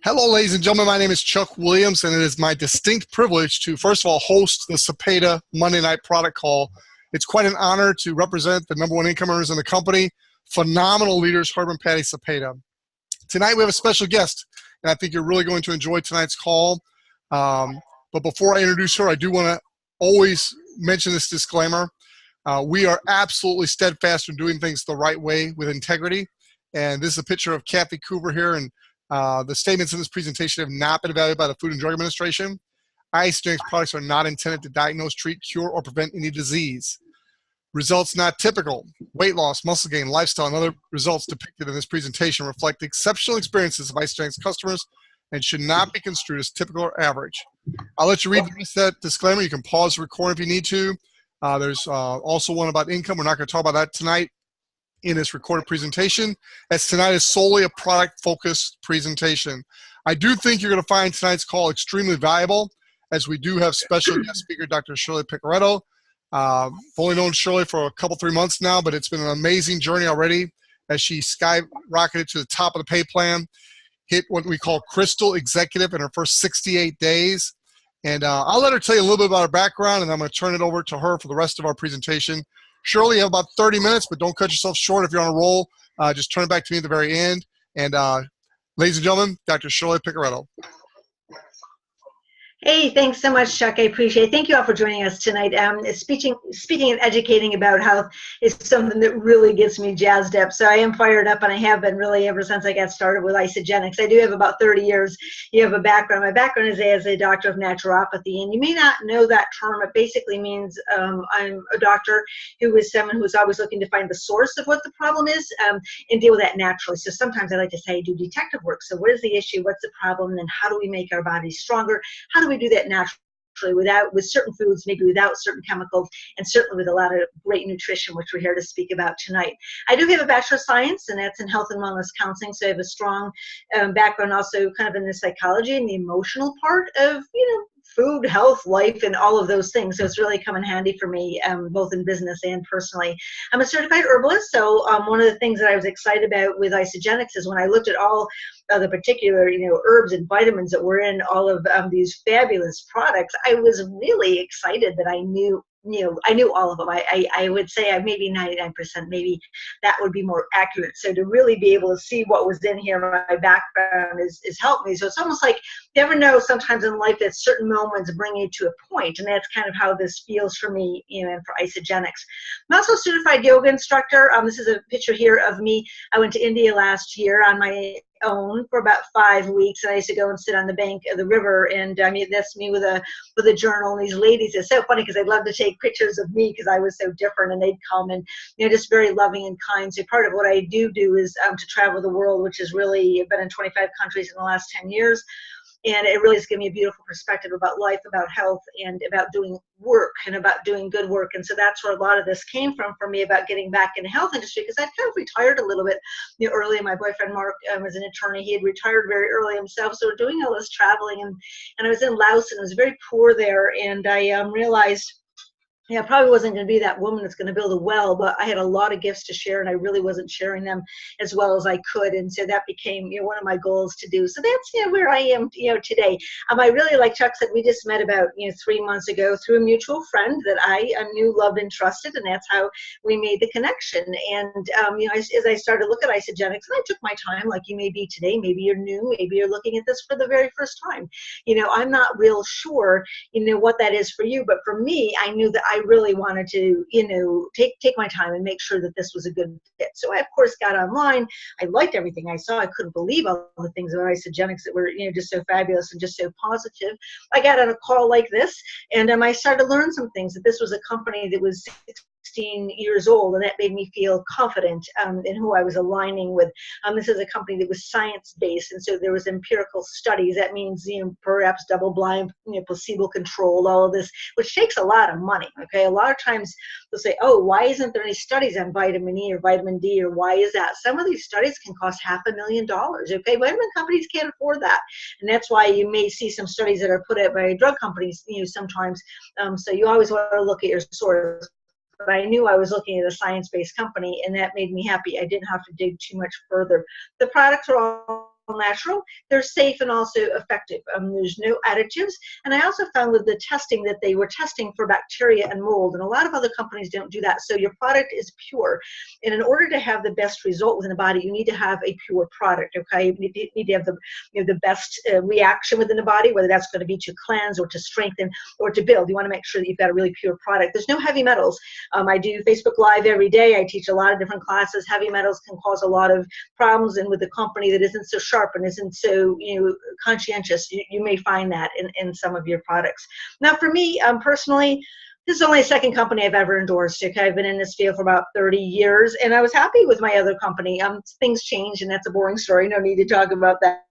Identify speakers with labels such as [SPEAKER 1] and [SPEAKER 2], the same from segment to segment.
[SPEAKER 1] Hello, ladies and gentlemen. My name is Chuck Williams, and it is my distinct privilege to, first of all, host the Cepeda Monday Night Product Call. It's quite an honor to represent the number one income earners in the company, phenomenal leaders, Herb and Patty Cepeda. Tonight, we have a special guest, and I think you're really going to enjoy tonight's call. But before I introduce her, I do want to always mention this disclaimer. We are absolutely steadfast in doing things the right way with integrity. And this is a picture of Kathy Cooper here, and the statements in this presentation have not been evaluated by the Food and Drug Administration. Isagenix products are not intended to diagnose, treat, cure, or prevent any disease. Results not typical. Weight loss, muscle gain, lifestyle, and other results depicted in this presentation reflect the exceptional experiences of Isagenix customers and should not be construed as typical or average. I'll let you read the rest of that disclaimer. You can pause the recording if you need to. There's also one about income. We're not going to talk about that tonight in this recorded presentation, as tonight is solely a product-focused presentation. I do think you're going to find tonight's call extremely valuable, as we do have special guest speaker, Dr. Shirley Piccarreto. I've only known Shirley for a couple, 3 months now, but it's been an amazing journey already as she skyrocketed to the top of the pay plan, hit what we call Crystal Executive in her first 68 days. And I'll let her tell you a little bit about her background, and I'm going to turn it over to her for the rest of our presentation. Shirley, you have about 30 minutes, but don't cut yourself short. If you're on a roll, just turn it back to me at the very end. And ladies and gentlemen, Dr. Shirley Piccarreto.
[SPEAKER 2] Hey, thanks so much, Chuck. I appreciate it. Thank you all for joining us tonight. Speaking and educating about health is something that really gets me jazzed up. So I am fired up, and I have been really ever since I got started with Isagenix. I do have about 30 years. You have a background. My background is as a doctor of naturopathy, and you may not know that term. It basically means I'm a doctor who is someone who is always looking to find the source of what the problem is and deal with that naturally. So sometimes I like to say I do detective work. So what is the issue? What's the problem? And how do we make our bodies stronger? How do we do that naturally with certain foods, maybe without certain chemicals, and certainly with a lot of great nutrition, which we're here to speak about tonight. I do have a Bachelor of Science, and that's in Health and Wellness Counseling, so I have a strong background also kind of in the psychology and the emotional part of, food, health, life, and all of those things. So it's really come in handy for me, both in business and personally. I'm a certified herbalist, so one of the things that I was excited about with Isagenix is when I looked at all the particular, herbs and vitamins that were in all of these fabulous products, I was really excited that I knew all of them. I would say maybe 99%, maybe that would be more accurate. So to really be able to see what was in here, my background is helped me. So it's almost like you never know sometimes in life that certain moments bring you to a point, and that's kind of how this feels for me, and for Isagenix. I'm also a certified yoga instructor. This is a picture here of me. I went to India last year on my own for about 5 weeks, and I used to go and sit on the bank of the river, and that's me with a journal. And these ladies, it's so funny because I'd love to take pictures of me because I was so different, and they'd come and just very loving and kind. So part of what I do is to travel the world, which is really, I've been in 25 countries in the last 10 years. And it really has given me a beautiful perspective about life, about health, and about doing work and about doing good work. And so that's where a lot of this came from for me about getting back in the health industry, because I'd kind of retired a little bit early. My boyfriend, Mark, was an attorney. He had retired very early himself. So we're doing all this traveling. And I was in Laos, and it was very poor there. And I realized, I probably wasn't going to be that woman that's going to build a well, but I had a lot of gifts to share, and I really wasn't sharing them as well as I could. And so that became, one of my goals to do. So that's, where I am, today. I really, like Chuck said, we just met about, 3 months ago through a mutual friend that I knew, loved, and trusted, and that's how we made the connection. And, as I started to look at Isagenix, and I took my time, like you may be today, maybe you're new, maybe you're looking at this for the very first time. I'm not real sure, what that is for you, but for me, I knew that I really wanted to, take my time and make sure that this was a good fit. So I, of course, got online. I liked everything I saw. I couldn't believe all the things about Isagenix that were, just so fabulous and just so positive. I got on a call like this, and I started to learn some things, that this was a company that was 16 years old, and that made me feel confident in who I was aligning with. This is a company that was science-based, and so there was empirical studies. That means, perhaps double-blind, placebo-controlled, all of this, which takes a lot of money, okay? A lot of times they'll say, oh, why isn't there any studies on vitamin E or vitamin D, or why is that? Some of these studies can cost $500,000, okay? Vitamin companies can't afford that, and that's why you may see some studies that are put out by drug companies, sometimes. So you always want to look at your source. But I knew I was looking at a science-based company, and that made me happy. I didn't have to dig too much further. The products are all natural, they're safe and also effective. There's no additives. And I also found with the testing that they were testing for bacteria and mold, and a lot of other companies don't do that. So your product is pure. And in order to have the best result within the body, you need to have a pure product, okay? You need to have the, the best reaction within the body, whether that's going to be to cleanse or to strengthen or to build. You want to make sure that you've got a really pure product. There's no heavy metals. I do Facebook Live every day. I teach a lot of different classes. Heavy metals can cause a lot of problems, and with a company that isn't so sharp and isn't so conscientious, you may find that in some of your products. Now for me personally, this is only the second company I've ever endorsed. Okay, I've been in this field for about 30 years, and I was happy with my other company. Things change, and that's a boring story. No need to talk about that.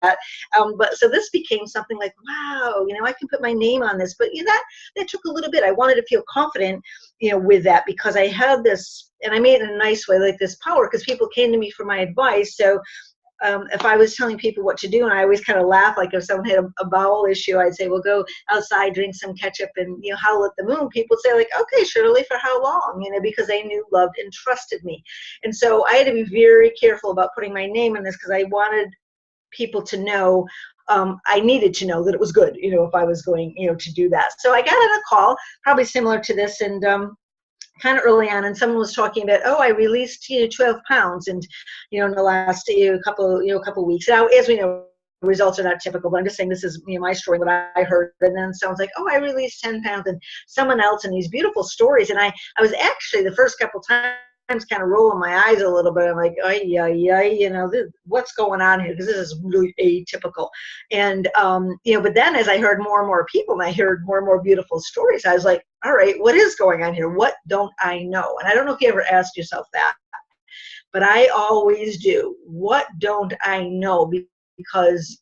[SPEAKER 2] But so this became something like, wow, I can put my name on this. But that took a little bit. I wanted to feel confident, with that, because I had this, and I made it in a nice way, like this power, because people came to me for my advice. So if I was telling people what to do, and I always kind of laugh, like if someone had a bowel issue, I'd say, well, go outside, drink some ketchup, and howl at the moon. People say, like, okay, Shirley, for how long? Because they knew, loved, and trusted me. And so I had to be very careful about putting my name in this, because I wanted people to know, I needed to know that it was good, if I was going, to do that. So I got on a call, probably similar to this, and kind of early on, and someone was talking about, oh, I released 12 pounds, and in the last couple weeks. Now, as we know, results are not typical, but I'm just saying this is my story, what I heard. And then someone's like, oh, I released 10 pounds, and someone else, and these beautiful stories. And I was actually the first couple times kind of rolling my eyes a little bit. I'm like, what's going on here? Because this is really atypical. And but then as I heard more and more people, and I heard more and more beautiful stories, I was like, all right, what is going on here? What don't I know? And I don't know if you ever asked yourself that, but I always do. What don't I know? Because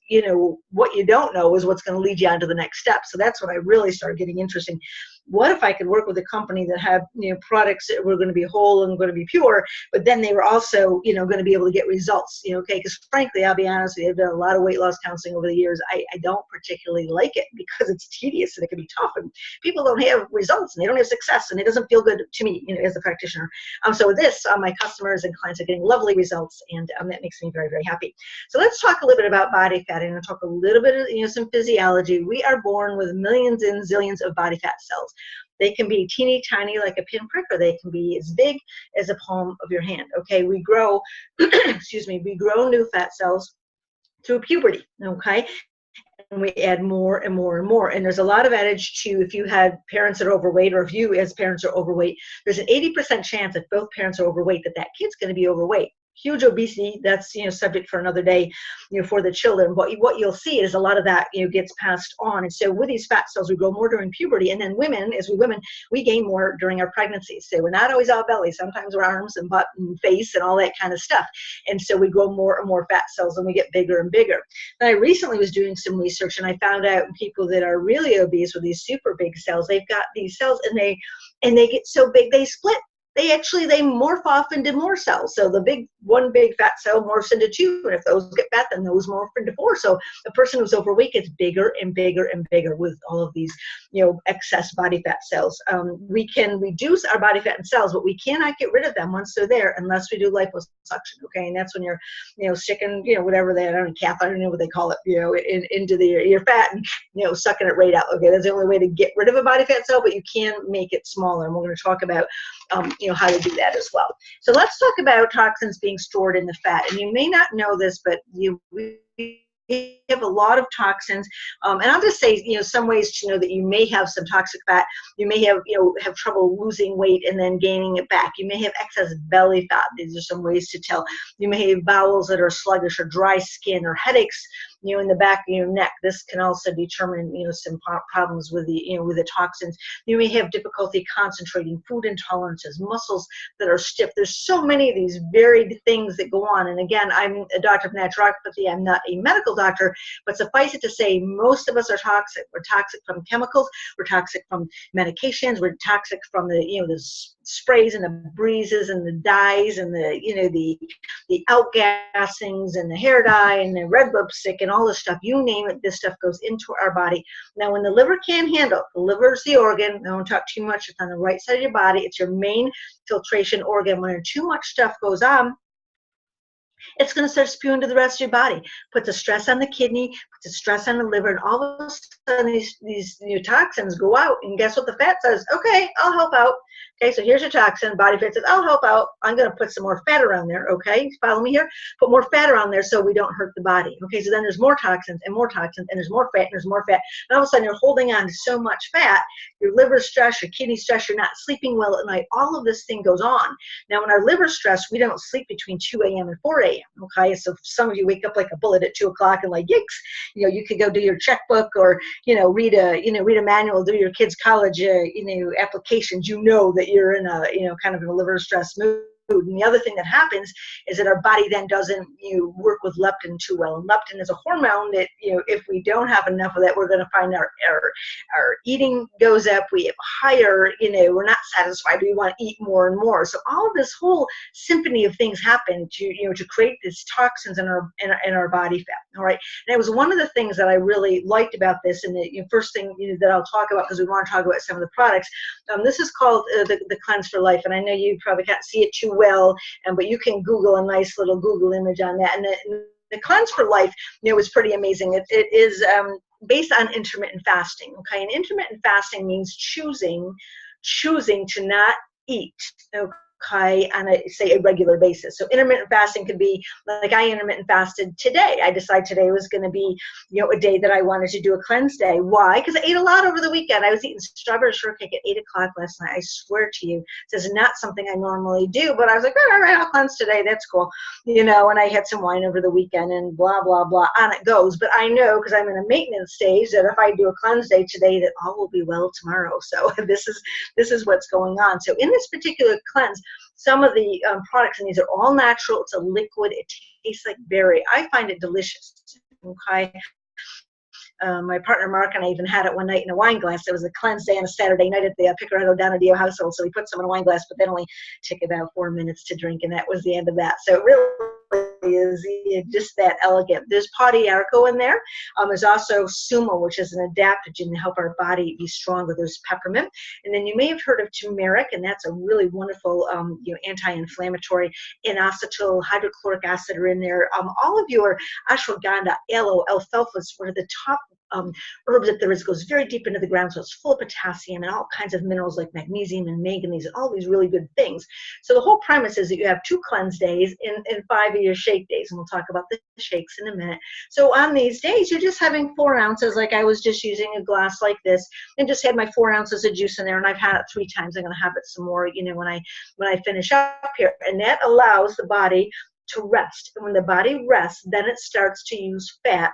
[SPEAKER 2] what you don't know is what's going to lead you on to the next step. So that's when I really started getting interesting. What if I could work with a company that had products that were going to be whole and going to be pure, but then they were also going to be able to get results, okay? Because frankly, I'll be honest with you, I've done a lot of weight loss counseling over the years. I don't particularly like it, because it's tedious and it can be tough, and people don't have results and they don't have success, and it doesn't feel good to me as a practitioner. So with this, my customers and clients are getting lovely results, and that makes me very, very happy. So let's talk a little bit about body fat, and I'll talk a little bit of some physiology. We are born with millions and zillions of body fat cells. They can be teeny tiny like a pinprick, or they can be as big as a palm of your hand. Okay, we grow, we grow new fat cells through puberty. Okay, and we add more and more and more. And there's a lot of adage to, if you had parents that are overweight, or if you as parents are overweight, there's an 80% chance if both parents are overweight that kid's going to be overweight. Huge obesity, that's subject for another day, for the children. But what you'll see is a lot of that gets passed on. And so with these fat cells, we grow more during puberty, and then women, we gain more during our pregnancy. So we're not always all belly. Sometimes we're arms and butt and face and all that kind of stuff. And so we grow more and more fat cells, and we get bigger and bigger. And I recently was doing some research, and I found out people that are really obese with these super big cells, they've got these cells, and they get so big they split. They morph off into more cells. So one big fat cell morphs into two, and if those get fat, then those morph into four. So a person who's overweight gets bigger and bigger and bigger with all of these, excess body fat cells. We can reduce our body fat and cells, but we cannot get rid of them once they're there unless we do liposuction. Okay, and that's when you're sticking, whatever I don't know what they call it, into your fat and sucking it right out. Okay, that's the only way to get rid of a body fat cell, but you can make it smaller, and we're going to talk about how to do that as well. So let's talk about toxins being stored in the fat. And you may not know this, but we have a lot of toxins. And I'll just say, some ways to know that you may have some toxic fat. You may have trouble losing weight and then gaining it back. You may have excess belly fat. These are some ways to tell. You may have bowels that are sluggish, or dry skin, or headaches, in the back of your neck. This can also determine, some problems with the toxins. You may have difficulty concentrating, food intolerances, muscles that are stiff. There's so many of these varied things that go on. And again, I'm a doctor of naturopathy. I'm not a medical doctor, but suffice it to say, most of us are toxic. We're toxic from chemicals. We're toxic from medications. We're toxic from the sprays and the breezes and the dyes and the outgassings and the hair dye and the red lipstick and all this stuff. You name it, this stuff goes into our body. Now, when the liver can't handle, the liver is the organ. I don't talk too much. It's on the right side of your body. It's your main filtration organ. When too much stuff goes on, it's going to start spewing to the rest of your body. Put the stress on the kidney, put the stress on the liver, and all of a sudden these new toxins go out. And guess what the fat says? Okay, I'll help out. Okay, so here's your toxin. Body fat says, I'll help out. I'm going to put some more fat around there. Okay, follow me here. Put more fat around there so we don't hurt the body. Okay, so then there's more toxins, and there's more fat, and there's more fat. And all of a sudden you're holding on to so much fat, your liver stress, your kidney stress, you're not sleeping well at night. All of this thing goes on. Now, when our liver stress, we don't sleep between 2 a.m. and 4 a.m. Okay, so some of you wake up like a bullet at 2 o'clock and like, yikes, you could go do your checkbook or, read a manual, do your kids' college, applications. That you're in a, kind of in a liver stress mood. And the other thing that happens is that our body then doesn't work with leptin too well. And leptin is a hormone that, if we don't have enough of that, we're going to find our eating goes up. We have higher, we're not satisfied. We want to eat more and more. So all of this whole symphony of things happen to create these toxins in our body fat. All right. And it was one of the things that I really liked about this. And the first thing that I'll talk about, because we want to talk about some of the products. This is called the Cleanse for Life. And I know you probably can't see it too well, but you can Google a nice little Google image on that. And the Cleanse for Life, was pretty amazing. It is based on intermittent fasting. Okay, and intermittent fasting means choosing to not eat. Okay, on a regular basis. So intermittent fasting could be like I intermittent fasted today. I decided today was going to be, a day that I wanted to do a cleanse day. Why? Because I ate a lot over the weekend. I was eating strawberry shortcake at 8 o'clock last night. I swear to you, this is not something I normally do, but I was like, all right, I'll cleanse today. That's cool. And I had some wine over the weekend and blah, blah, blah, on it goes. But I know, because I'm in a maintenance stage, that if I do a cleanse day today, that all will be well tomorrow. So this is what's going on. So in this particular cleanse, some of the products, and these are all natural. It's a liquid. It tastes like berry. I find it delicious. Okay. My partner Mark and I even had it one night in a wine glass. It was a cleanse day on a Saturday night at the Piccarreto down at Dio household. So we put some in a wine glass, but that only took about 4 minutes to drink, and that was the end of that. So it really is just that elegant. There's Piccarreto in there. There's also Sumo, which is an adaptogen to help our body be stronger. There's peppermint, and then you may have heard of turmeric, and that's a really wonderful anti-inflammatory. Inositol, hydrochloric acid are in there. All of your ashwagandha, aloe, alfalfa is one of the top herbs that there is, goes very deep into the ground, so it's full of potassium and all kinds of minerals like magnesium and manganese and all these really good things. So the whole premise is that you have 2 cleanse days and 5 of your shake days, and we'll talk about the shakes in a minute. So on these days, you're just having 4 ounces, like I was just using a glass like this, and just had my 4 ounces of juice in there, and I've had it 3 times. I'm going to have it some more, when I finish up here, and that allows the body to rest. And when the body rests, then it starts to use fat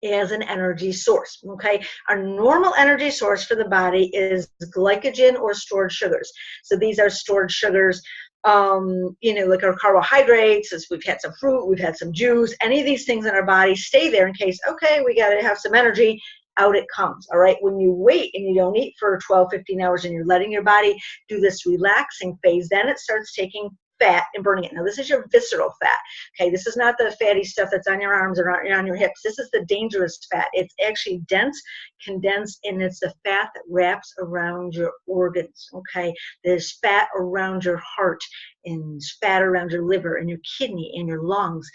[SPEAKER 2] as an energy source. Okay, our normal energy source for the body is glycogen or stored sugars. So these are stored sugars, like our carbohydrates. As we've had some fruit, we've had some juice, any of these things in our body stay there in case, okay, we got to have some energy. Out it comes. All right, when you wait and you don't eat for 12, 15 hours and you're letting your body do this relaxing phase, then it starts taking fat and burning it. Now, this is your visceral fat. Okay, this is not the fatty stuff that's on your arms or on your hips. This is the dangerous fat. It's actually dense, condensed, and it's the fat that wraps around your organs. Okay, there's fat around your heart, and fat around your liver and your kidney and your lungs.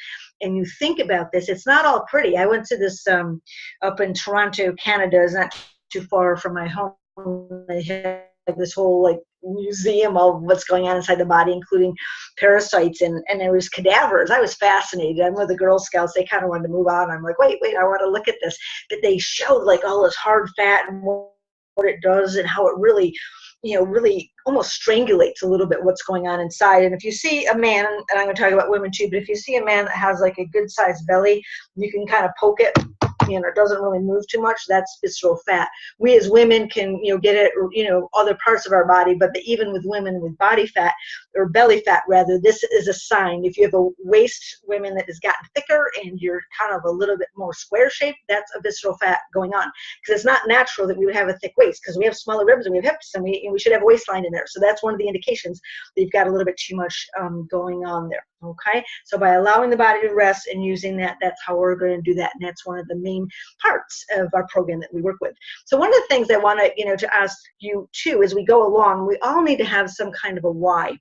[SPEAKER 2] And you think about this, it's not all pretty. I went to this up in Toronto, Canada. It's not too far from my home. They have this whole museum of what's going on inside the body, including parasites, and there was cadavers. I was fascinated. I'm with the Girl Scouts. They kind of wanted to move on. I'm like, wait, I want to look at this. But they showed all this hard fat and what it does and how it really, really almost strangulates a little bit what's going on inside. And if you see a man, and I'm going to talk about women too, but if you see a man that has a good sized belly, you can kind of poke it, it doesn't really move too much. That's visceral fat. We as women can, get it, other parts of our body, but even with women with body fat or belly fat rather, this is a sign. If you have a waist, women, that has gotten thicker and you're kind of a little bit more square shaped, that's a visceral fat going on, because it's not natural that we would have a thick waist, because we have smaller ribs and we have hips, and we should have a waistline in there. So that's one of the indications that you've got a little bit too much going on there. Okay, so by allowing the body to rest and using that, that's how we're going to do that, and that's one of the main parts of our program that we work with. So one of the things I want to, to ask you too, as we go along, we all need to have some kind of a why.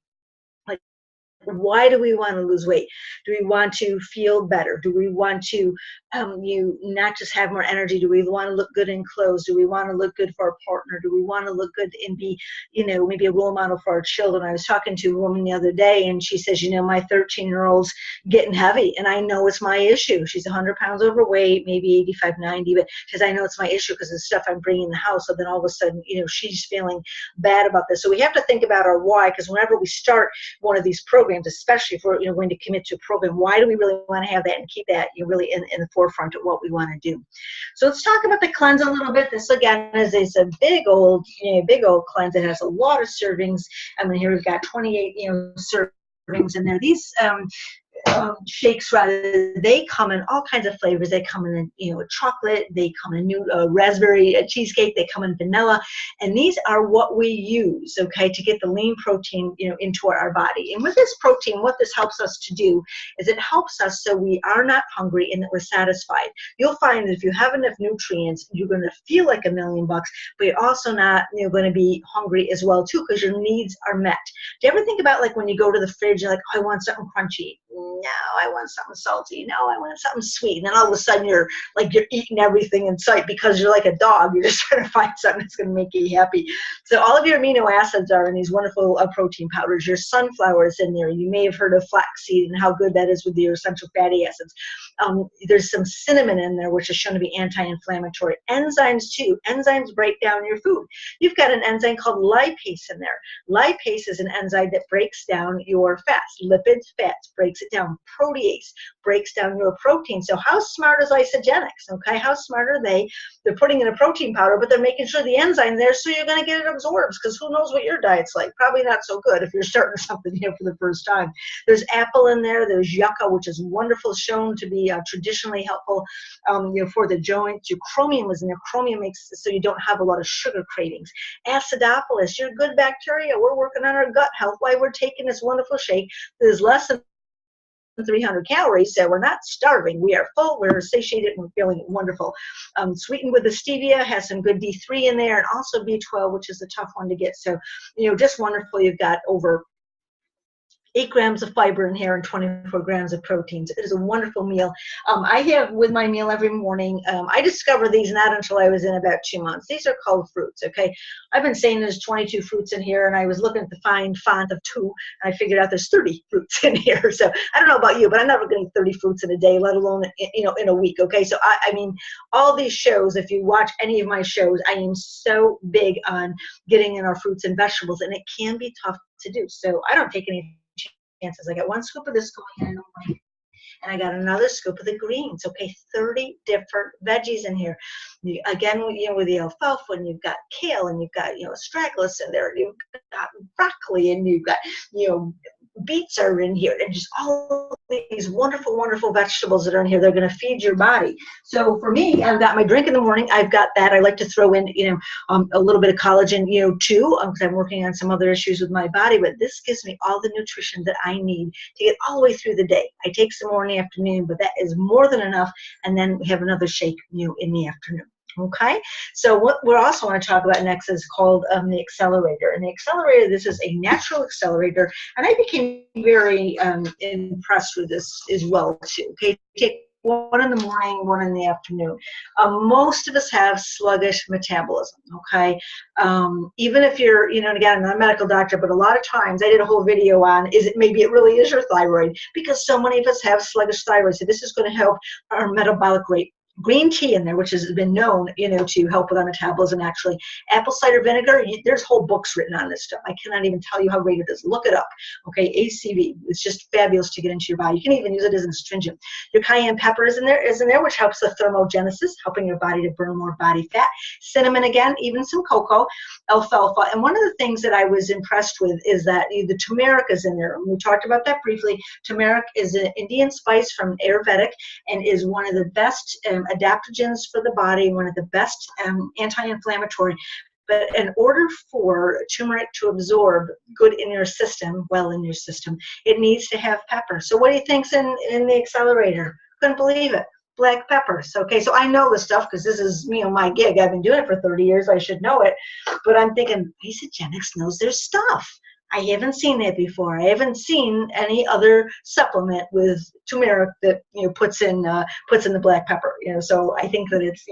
[SPEAKER 2] Why do we want to lose weight? Do we want to feel better? Do we want to not just have more energy? Do we want to look good in clothes? Do we want to look good for our partner? Do we want to look good and be, maybe a role model for our children? I was talking to a woman the other day, and she says, my 13-year-old's getting heavy, and I know it's my issue. She's 100 pounds overweight, maybe 85, 90, but she says, I know it's my issue because of the stuff I'm bringing in the house. So then all of a sudden, she's feeling bad about this. So we have to think about our why, because whenever we start one of these programs, especially if we're going to commit to a program, why do we really want to have that and keep that really in the forefront of what we want to do? So let's talk about the cleanse a little bit. This again is a big old cleanse. It has a lot of servings. Here we've got 28 servings in there. These shakes, rather, they come in all kinds of flavors. They come in chocolate, they come in new raspberry cheesecake, they come in vanilla, and these are what we use, okay, to get the lean protein into our body. And with this protein, what this helps us to do is it helps us so we are not hungry and that we're satisfied. You'll find that if you have enough nutrients, you're going to feel like $1,000,000, but you're also not going to be hungry as well too, because your needs are met. Do you ever think about, like, when you go to the fridge, you're like, oh, I want something crunchy. No, I want something salty. No, I want something sweet. And then all of a sudden you're eating everything in sight because you're like a dog. You're just trying to find something that's going to make you happy. So all of your amino acids are in these wonderful protein powders. Your sunflower is in there. You may have heard of flaxseed and how good that is with your essential fatty acids. There's some cinnamon in there, which is shown to be anti-inflammatory. Enzymes too. Enzymes break down your food. You've got an enzyme called lipase in there. Lipase is an enzyme that breaks down your fats. Lipids, fats, breaks it down. Protease breaks down your protein. So how smart is Isagenix? Okay, how smart are they? They're putting in a protein powder, but they're making sure the enzyme there, so you're going to get it absorbed, because who knows what your diet's like? Probably not so good if you're starting something for the first time. There's apple in there. There's yucca, which is wonderful, shown to be traditionally helpful for the joints. Your chromium is in there. Chromium makes so you don't have a lot of sugar cravings. Acidophilus, your good bacteria. We're working on our gut health while we're taking this wonderful shake. There's less than 300 calories, so we're not starving. We are full, we're satiated, and we're feeling wonderful. Sweetened with the stevia, has some good D3 in there, and also B12, which is a tough one to get. So, just wonderful. You've got over 8 grams of fiber in here and 24 grams of proteins. It is a wonderful meal. I have with my meal every morning. I discovered these not until I was in about 2 months. These are called fruits, okay? I've been saying there's 22 fruits in here, and I was looking at the fine font of 2, and I figured out there's 30 fruits in here. So I don't know about you, but I'm never getting 30 fruits in a day, let alone in a week, okay? So I mean, all these shows, if you watch any of my shows, I am so big on getting in our fruits and vegetables, and it can be tough to do. So I don't take any chances. I got 1 scoop of this going in, and I got another scoop of the greens. Okay, 30 different veggies in here. Again, with the alfalfa, and you've got kale, and you've got astragalus in there, you've got broccoli, and you've got beets are in here, and just all these wonderful, wonderful vegetables that are in here. They're going to feed your body. So for me, I've got my drink in the morning. I've got that. I like to throw in, a little bit of collagen, too, because I'm working on some other issues with my body. But this gives me all the nutrition that I need to get all the way through the day. I take some more in the afternoon, but that is more than enough. And then we have another shake, in the afternoon. Okay, so what we also want to talk about next is called the accelerator. And the accelerator, this is a natural accelerator, and I became very impressed with this as well too. Okay, take 1 in the morning, 1 in the afternoon. Most of us have sluggish metabolism, okay? Even if you're, and again, I'm not a medical doctor, but a lot of times I did a whole video on, maybe it really is your thyroid, because so many of us have sluggish thyroid. So this is going to help our metabolic rate. Green tea in there, which has been known, to help with our metabolism. Actually, apple cider vinegar. There's whole books written on this stuff. I cannot even tell you how great it is. Look it up. Okay, ACV. It's just fabulous to get into your body. You can even use it as an astringent. Your cayenne pepper is in there, which helps the thermogenesis, helping your body to burn more body fat. Cinnamon again, even some cocoa, alfalfa. And one of the things that I was impressed with is that the turmeric is in there. We talked about that briefly. Turmeric is an Indian spice from Ayurvedic and is one of the best adaptogens for the body, one of the best anti-inflammatory. But in order for turmeric to absorb good in your system, it needs to have pepper. So what do you think's in the accelerator? Couldn't believe it. Black peppers. Okay, so I know this stuff because this is my gig. I've been doing it for 30 years. I should know it. But I'm thinking, Isagenix knows their stuff. I haven't seen that before. I haven't seen any other supplement with turmeric that puts in the black pepper. So I think that it's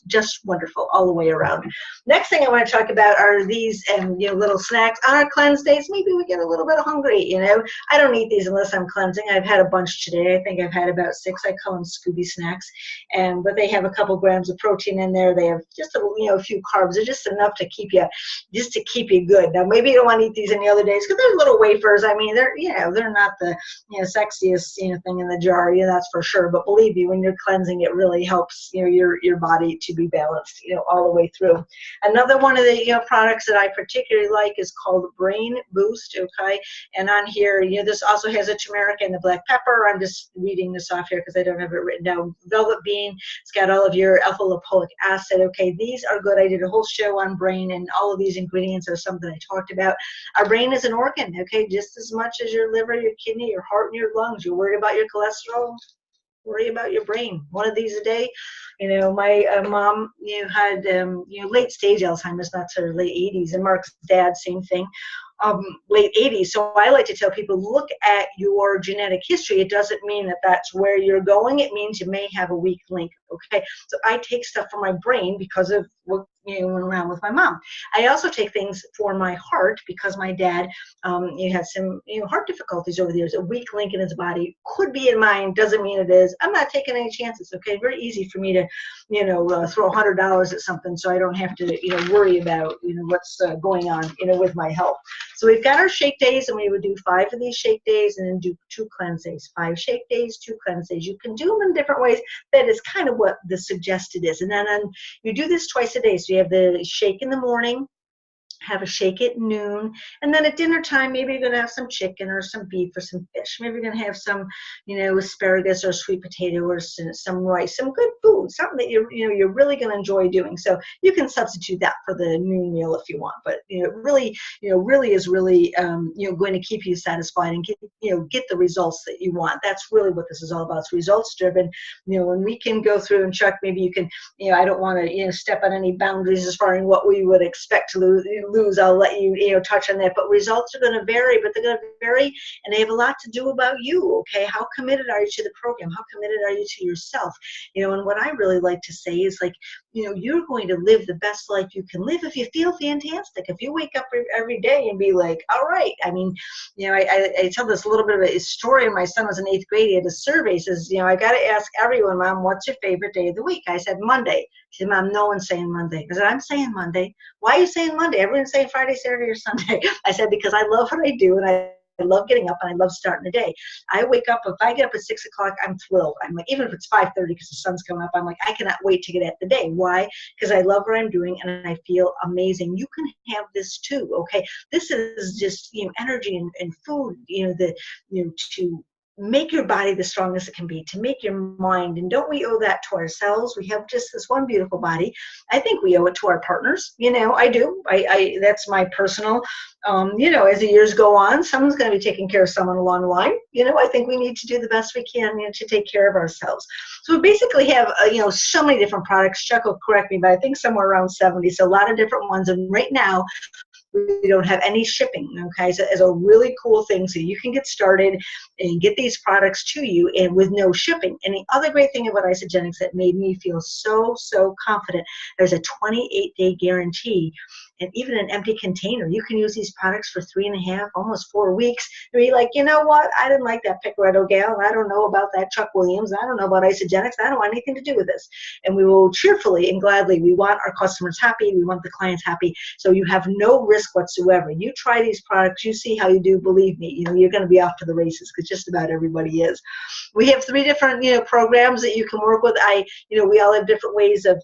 [SPEAKER 2] just wonderful all the way around. Next thing I want to talk about are these little snacks on our cleanse days. Maybe we get a little bit hungry. I don't eat these unless I'm cleansing. I've had a bunch today. I think I've had about 6. I call them Scooby snacks, but they have a couple grams of protein in there. They have just a few carbs. They're just enough to keep you good. Now maybe you don't want to eat these any other days because they're little wafers. I mean, they're not the sexiest thing in the jar, that's for sure. But believe me, when you're cleansing, it really helps your body to be balanced all the way through. Another one of the products that I particularly like is called Brain Boost. Okay, and on here, this also has a turmeric and the black pepper. I'm just reading this off here because I don't have it written down. Velvet bean. It's got all of your alpha lipoic acid. Okay, these are good. I did a whole show on brain, and all of these ingredients are something I talked about. Our brain is an organ, okay, just as much as your liver, your kidney, your heart, and your lungs. You're worried about your cholesterol, worry about your brain. One of these a day. My mom had late stage Alzheimer's, not sort of late 80s, and Mark's dad, same thing. Late 80s. So I like to tell people, look at your genetic history. It doesn't mean that that's where you're going. It means you may have a weak link. Okay. So I take stuff for my brain because of what went around with my mom. I also take things for my heart because my dad had some heart difficulties over the years. A weak link in his body could be in mine. Doesn't mean it is. I'm not taking any chances. Okay. Very easy for me to throw $100 at something so I don't have to worry about what's going on with my health. So we've got our shake days, and we would do 5 of these shake days and then do 2 cleanse days. 5 shake days, 2 cleanse days. You can do them in different ways. That is kind of what the suggested is. And then you do this twice a day. So you have the shake in the morning, have a shake at noon, and then at dinner time, maybe you're going to have some chicken or some beef or some fish. Maybe you're going to have some, asparagus or sweet potato or some rice, some good food, something that you're really going to enjoy doing. So you can substitute that for the noon meal if you want. But it really is going to keep you satisfied and get the results that you want. That's really what this is all about. It's results driven. When we can go through, and Chuck, maybe you can. I don't want to step on any boundaries as far as what we would expect to lose. I'll let you touch on that, but results are going to vary, but they're going to vary, and they have a lot to do about you. Okay, how committed are you to the program? How committed are you to yourself? And what I really like to say is, like, you're going to live the best life you can live if you feel fantastic. If you wake up every day and be like, all right. I mean, I tell this a little bit of a story. My son was in 8th grade. He had a survey. Says, I got to ask everyone, Mom, what's your favorite day of the week? I said Monday. She said, Mom, no one's saying Monday. I said, I'm saying Monday. Why are you saying Monday? Everyone's saying Friday, Saturday, or Sunday. I said, because I love what I do, and I love getting up, and I love starting the day. I wake up, if I get up at 6 o'clock, I'm thrilled. I'm like, even if it's 5:30 because the sun's coming up, I'm like, I cannot wait to get at the day. Why? Because I love what I'm doing, and I feel amazing. You can have this too, okay? This is just, energy and food, to make your body the strongest it can be, to make your mind. And don't we owe that to ourselves? We have just this one beautiful body. I think we owe it to our partners. I do. I that's my personal, as the years go on, someone's going to be taking care of someone along the line. I think we need to do the best we can to take care of ourselves. So we basically have, so many different products. Chuck will correct me, but I think somewhere around 70. So a lot of different ones. And right now, we don't have any shipping, okay? So it's a really cool thing. So you can get started and get these products to you and with no shipping. And the other great thing about Isagenix that made me feel so confident, there's a 28-day guarantee. And even an empty container, you can use these products for 3.5, almost 4 weeks. And be like, you know what? I didn't like that Piccarreto gal. I don't know about that Chuck Williams. I don't know about Isagenix. I don't want anything to do with this. And we will cheerfully and gladly, we want our customers happy. We want the clients happy. So you have no risk whatsoever. You try these products. You see how you do. Believe me, you're going to be off to the races because just about everybody is. We have 3 different, programs that you can work with. We all have different ways of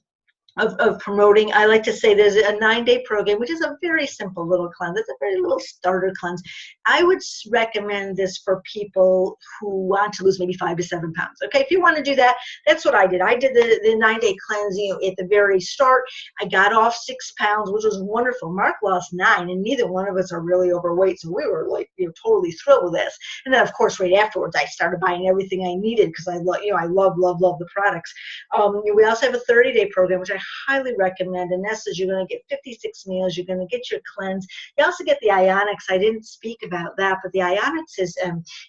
[SPEAKER 2] promoting. I like to say there's a 9-day program, which is a very simple little cleanse. It's a very little starter cleanse. I would recommend this for people who want to lose maybe 5 to 7 pounds. Okay, if you want to do that, that's what I did. I did the 9-day cleanse, at the very start. I got off 6 pounds, which was wonderful. Mark lost 9, and neither one of us are really overweight, so we were like, totally thrilled with this. And then, of course, right afterwards, I started buying everything I needed because I love the products. We also have a 30-day program, which I highly recommend. In essence, you're going to get 56 meals. You're going to get your cleanse. You also get the Isagenix. I didn't speak about that, but the Isagenix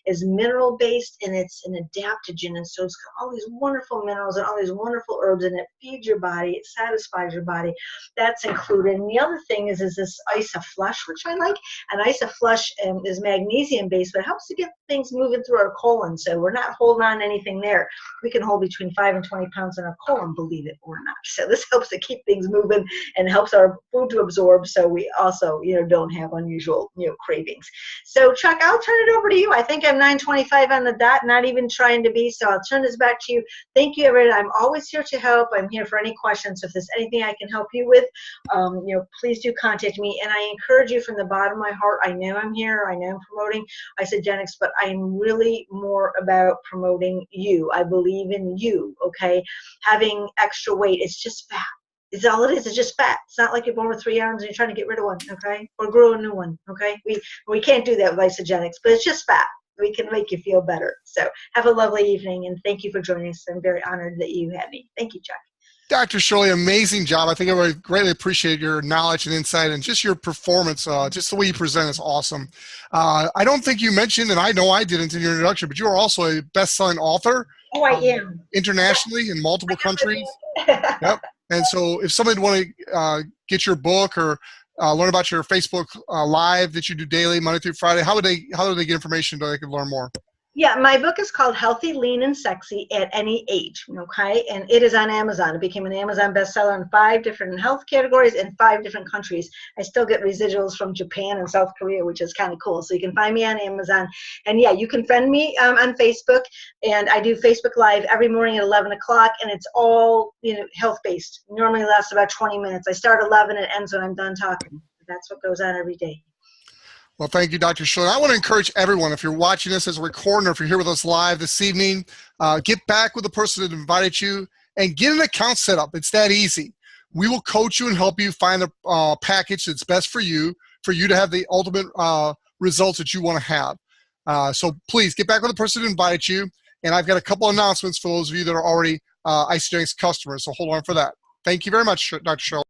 [SPEAKER 2] is mineral based, and it's an adaptogen, and so it's got all these wonderful minerals and all these wonderful herbs, and it feeds your body. It satisfies your body. That's included. And the other thing is this Isoflush, which I like. And Isoflush is magnesium based, but it helps to get things moving through our colon. So we're not holding on to anything there. We can hold between 5 and 20 pounds in our colon, believe it or not. So this helps to keep things moving and helps our food to absorb, so we also, don't have unusual, cravings. So Chuck, I'll turn it over to you. I think I'm 9:25 on the dot, not even trying to be. So I'll turn this back to you. Thank you, everyone. I'm always here to help. I'm here for any questions. So if there's anything I can help you with, please do contact me. And I encourage you from the bottom of my heart. I know I'm here. I know I'm promoting Isagenix, but I'm really more about promoting you. I believe in you, okay? Having extra weight, it's just fat. It's all it is. It's just fat. It's not like you're born with 3 arms and you're trying to get rid of one, okay? Or grow a new one, okay? We can't do that with Isagenix, but it's just fat. We can make you feel better. So have a lovely evening, and thank you for joining us. I'm very honored that you had me. Thank you, Chuck.
[SPEAKER 1] Dr. Shirley, amazing job. I think I would greatly appreciate your knowledge and insight and just your performance. Just the way you present is awesome. I don't think you mentioned, and I know I didn't in your introduction, but you are also a best-selling author.
[SPEAKER 2] Oh, I am.
[SPEAKER 1] Internationally in multiple countries. Yep. And so if somebody would want to get your book or learn about your Facebook Live that you do daily, Monday through Friday, how do they get information so they can learn more?
[SPEAKER 2] Yeah, my book is called Healthy, Lean, and Sexy at Any Age, okay? And it is on Amazon. It became an Amazon bestseller in 5 different health categories in 5 different countries. I still get residuals from Japan and South Korea, which is kind of cool. So you can find me on Amazon. And yeah, you can friend me on Facebook. And I do Facebook Live every morning at 11 o'clock. And it's all, health-based. Normally lasts about 20 minutes. I start 11 and it ends when I'm done talking. That's what goes on every day.
[SPEAKER 1] Well, thank you, Dr. Shirley. I want to encourage everyone, if you're watching this as a recording or if you're here with us live this evening, get back with the person that invited you and get an account set up. It's that easy. We will coach you and help you find the package that's best for you to have the ultimate results that you want to have. So please get back with the person that invited you. And I've got a couple announcements for those of you that are already Isagenix customers. So hold on for that. Thank you very much, Dr. Shirley.